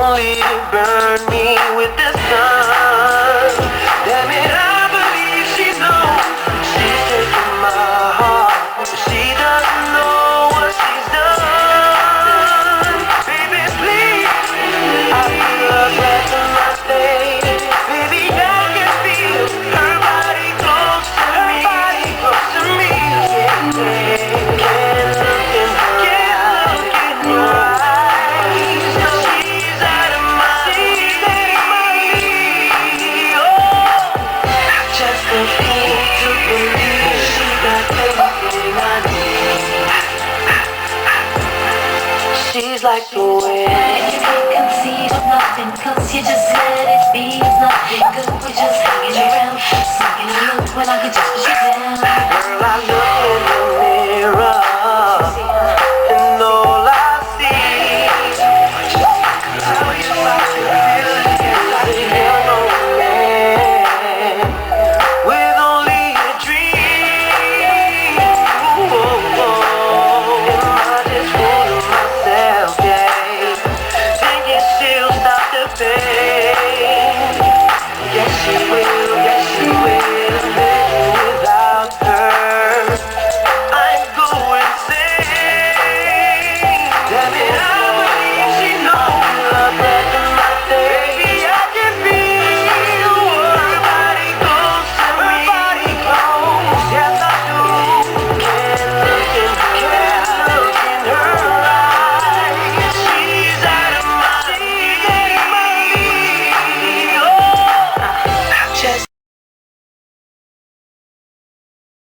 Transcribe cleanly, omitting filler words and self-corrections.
only to burn me with the sun. Damn it, I believe she knows she's taking my heart, but she doesn't know what she's done. Baby, please, I feel her breath in my face. Baby, I can feel her body close to me, close to me. Can't look in her eyes. She's out of my league. Oh, just a fool to believe she got everything I need. She's like the wind. You can't conceive of nothing, cause you just